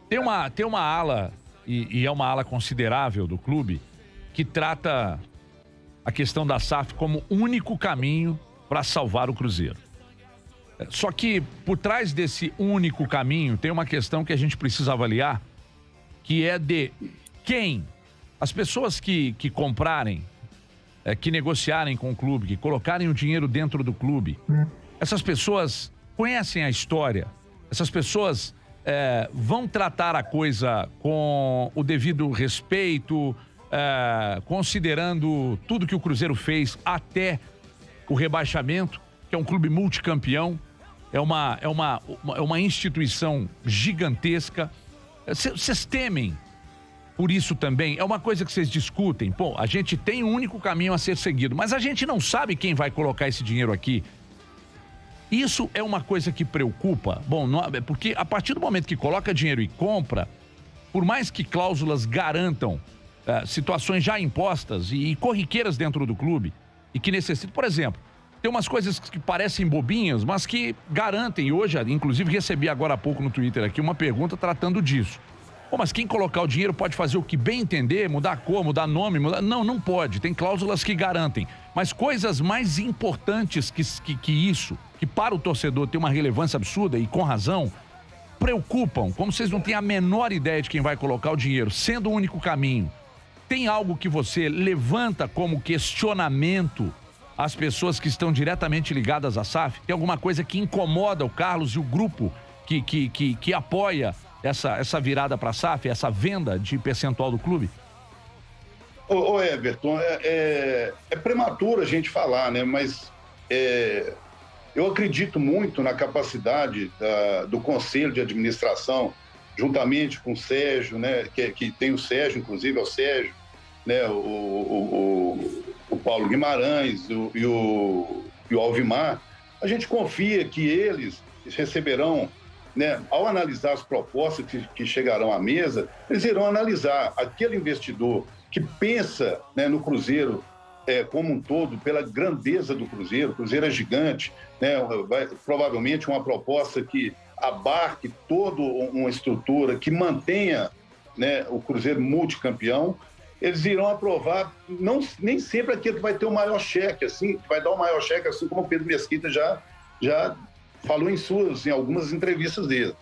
Tem uma ala, e é uma ala considerável do clube, que trata a questão da SAF como único caminho para salvar o Cruzeiro. Só que por trás desse único caminho tem uma questão que a gente precisa avaliar, que é de quem as pessoas que comprarem, que negociarem com o clube, que colocarem o dinheiro dentro do clube, essas pessoas conhecem a história, essas pessoas vão tratar a coisa com o devido respeito, considerando tudo que o Cruzeiro fez até o rebaixamento, que é um clube multicampeão, é uma instituição gigantesca. Vocês temem por isso também? É uma coisa que vocês discutem. Pô, a gente tem um único caminho a ser seguido, mas a gente não sabe quem vai colocar esse dinheiro aqui. Isso é uma coisa que preocupa. Bom, porque a partir do momento que coloca dinheiro e compra, por mais que cláusulas garantam situações já impostas e corriqueiras dentro do clube, e que necessitam, por exemplo, tem umas coisas que parecem bobinhas, mas que garantem. Hoje, inclusive, recebi agora há pouco no Twitter aqui uma pergunta tratando disso. Pô, mas quem colocar o dinheiro pode fazer o que bem entender, mudar a cor, mudar nome, mudar... Não pode. Tem cláusulas que garantem. Mas coisas mais importantes que isso, que para o torcedor tem uma relevância absurda e com razão, preocupam. Como vocês não têm a menor ideia de quem vai colocar o dinheiro, sendo o único caminho, tem algo que você levanta como questionamento às pessoas que estão diretamente ligadas à SAF? Tem alguma coisa que incomoda o Carlos e o grupo que apoia essa virada para a SAF, essa venda de percentual do clube? Ô Everton, é prematuro a gente falar, né? Mas eu acredito muito na capacidade do Conselho de Administração, juntamente com o Sérgio, né? Que tem o Sérgio, inclusive, é o Sérgio, né? O Paulo Guimarães e o Alvimar. A gente confia que eles receberão, né, ao analisar as propostas que chegarão à mesa, eles irão analisar aquele investidor que pensa, né, no Cruzeiro como um todo, pela grandeza do Cruzeiro. O Cruzeiro é gigante, né, provavelmente uma proposta que abarque toda uma estrutura que mantenha, né, o Cruzeiro multicampeão. Eles irão aprovar, nem sempre aquele que vai ter o maior cheque, assim, que vai dar o maior cheque, assim como o Pedro Mesquita já falou em algumas entrevistas dele.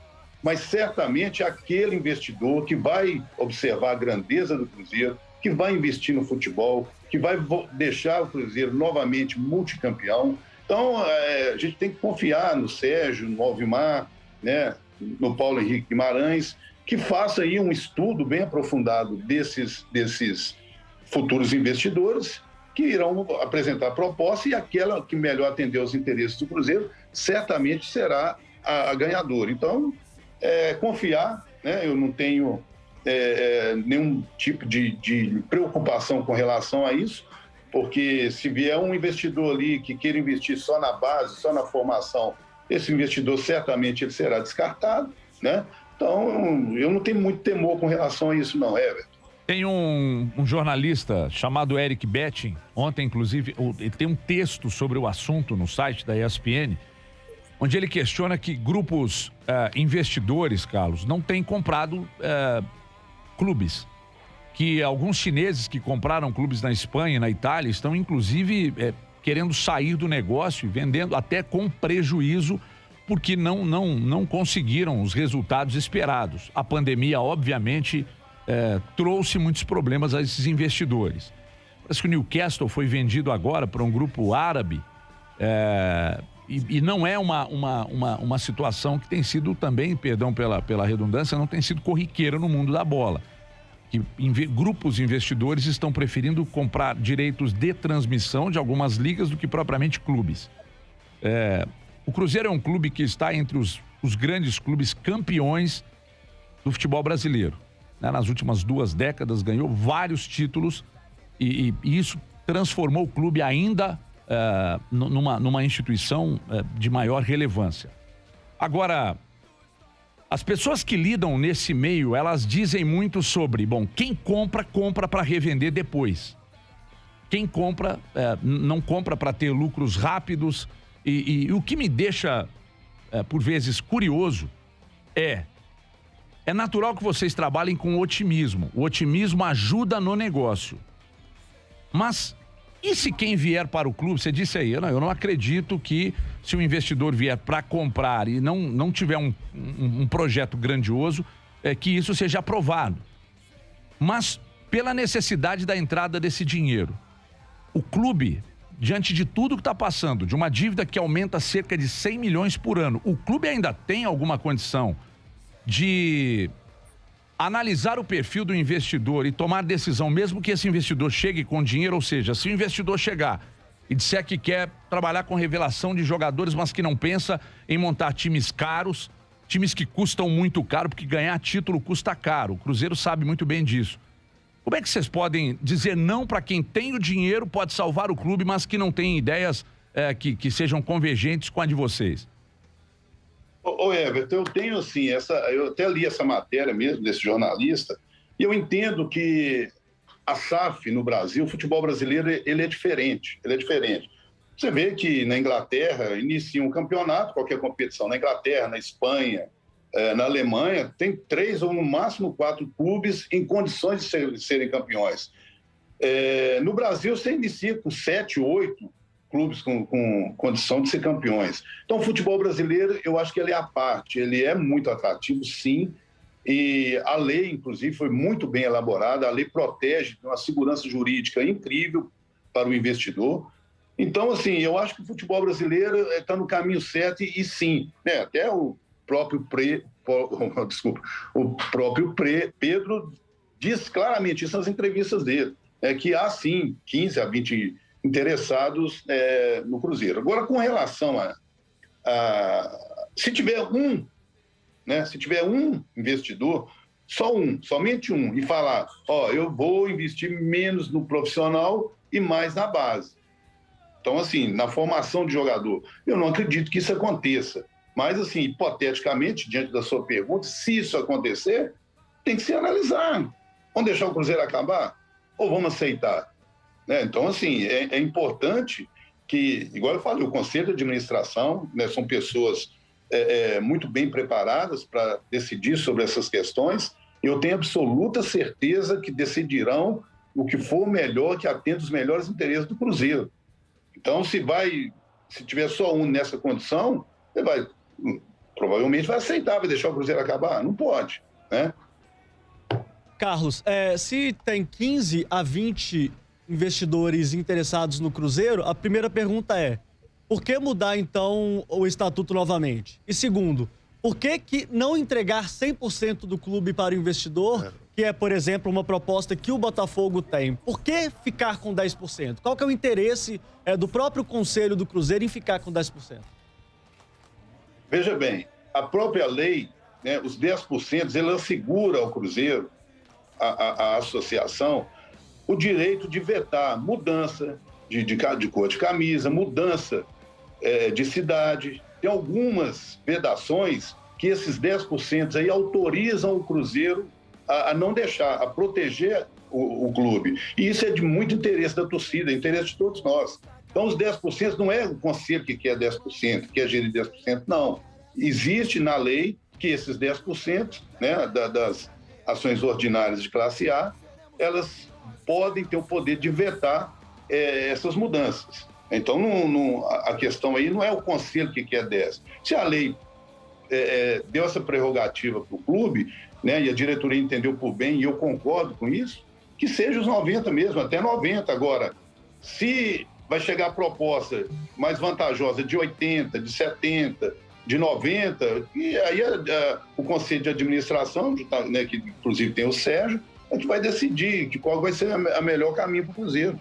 Mas certamente aquele investidor que vai observar a grandeza do Cruzeiro, que vai investir no futebol, que vai deixar o Cruzeiro novamente multicampeão. Então, a gente tem que confiar no Sérgio, no Alvimar, né, no Paulo Henrique Guimarães, que faça aí um estudo bem aprofundado desses futuros investidores que irão apresentar a proposta, e aquela que melhor atender aos interesses do Cruzeiro certamente será a ganhadora. Então, confiar, né? Eu não tenho nenhum tipo de preocupação com relação a isso, porque se vier um investidor ali que queira investir só na base, só na formação, esse investidor certamente ele será descartado, né? Então, eu não tenho muito temor com relação a isso não, Everton. Tem um jornalista chamado Eric Betting, ontem inclusive, ele tem um texto sobre o assunto no site da ESPN, onde ele questiona que grupos investidores, Carlos, não têm comprado clubes. Que alguns chineses que compraram clubes na Espanha e na Itália estão inclusive querendo sair do negócio e vendendo até com prejuízo, porque não conseguiram os resultados esperados. A pandemia, obviamente, trouxe muitos problemas a esses investidores. Parece que o Newcastle foi vendido agora para um grupo árabe, e não é uma situação que tem sido também, perdão pela redundância, não tem sido corriqueira no mundo da bola. Que grupos investidores estão preferindo comprar direitos de transmissão de algumas ligas do que propriamente clubes. O Cruzeiro é um clube que está entre os grandes clubes campeões do futebol brasileiro. Né? Nas últimas 2 décadas ganhou vários títulos e isso transformou o clube ainda numa instituição de maior relevância. Agora, as pessoas que lidam nesse meio, elas dizem muito sobre, quem compra para revender depois. Quem compra, não compra para ter lucros rápidos. E o que me deixa, por vezes, curioso É natural que vocês trabalhem com otimismo. O otimismo ajuda no negócio. Mas e se quem vier para o clube, você disse aí, eu não acredito que se o investidor vier para comprar e não tiver um projeto grandioso, que isso seja aprovado. Mas pela necessidade da entrada desse dinheiro, o clube, diante de tudo que está passando, de uma dívida que aumenta cerca de 100 milhões por ano, o clube ainda tem alguma condição de analisar o perfil do investidor e tomar decisão, mesmo que esse investidor chegue com dinheiro, ou seja, se o investidor chegar e disser que quer trabalhar com revelação de jogadores, mas que não pensa em montar times caros, times que custam muito caro, porque ganhar título custa caro, o Cruzeiro sabe muito bem disso. Como é que vocês podem dizer não para quem tem o dinheiro, pode salvar o clube, mas que não tem ideias que sejam convergentes com a de vocês? Ô Everton, eu tenho assim, eu até li essa matéria mesmo desse jornalista, e eu entendo que a SAF no Brasil, o futebol brasileiro, ele é diferente, Você vê que na Inglaterra inicia um campeonato, qualquer competição, na Inglaterra, na Espanha, na Alemanha, tem 3 ou no máximo 4 clubes em condições de serem campeões. No Brasil, você inicia com 7, 8 clubes com condição de ser campeões. Então, o futebol brasileiro, eu acho que ele é à parte, ele é muito atrativo, sim, e a lei, inclusive, foi muito bem elaborada, a lei protege, tem uma segurança jurídica incrível para o investidor. Então, assim, eu acho que o futebol brasileiro está no caminho certo e sim, né, até o próprio Pedro diz claramente isso nas entrevistas dele, que há, sim, 15 a 20 interessados no Cruzeiro. Agora, com relação se tiver um investidor, somente um, e falar, eu vou investir menos no profissional e mais na base. Então, assim, na formação de jogador, eu não acredito que isso aconteça. Mas, assim, hipoteticamente, diante da sua pergunta, se isso acontecer, tem que se analisar. Vamos deixar o Cruzeiro acabar? Ou vamos aceitar? Então, assim, é importante que, igual eu falei, o Conselho de Administração, são pessoas muito bem preparadas para decidir sobre essas questões. Eu tenho absoluta certeza que decidirão o que for melhor, que atenda os melhores interesses do Cruzeiro. Então, se tiver só um nessa condição, você provavelmente vai aceitar, vai deixar o Cruzeiro acabar? Não pode, né? Carlos, se tem 15 a 20 investidores interessados no Cruzeiro, a primeira pergunta é: por que mudar, então, o estatuto novamente? E segundo, por que não entregar 100% do clube para o investidor, que é, por exemplo, uma proposta que o Botafogo tem? Por que ficar com 10%? Qual que é o interesse do próprio Conselho do Cruzeiro em ficar com 10%? Veja bem, a própria lei, os 10%, ela assegura ao Cruzeiro, à associação, o direito de vetar mudança de cor de camisa, mudança de cidade. Tem algumas vedações que esses 10% aí autorizam o Cruzeiro a não deixar, a proteger o clube. E isso é de muito interesse da torcida, interesse de todos nós. Então, os 10% não é o conselho que quer 10%, que quer gerir 10%, não. Existe na lei que esses 10%, das ações ordinárias de classe A, elas podem ter o poder de vetar essas mudanças. Então, a questão aí não é o conselho que quer 10%. Se a lei deu essa prerrogativa para o clube, e a diretoria entendeu por bem, e eu concordo com isso, que seja os 90% mesmo, até 90%. Agora, se vai chegar a proposta mais vantajosa de 80%, de 70%, de 90%, e aí o Conselho de Administração, que inclusive tem o Sérgio, a gente vai decidir qual vai ser o melhor caminho para o Cruzeiro.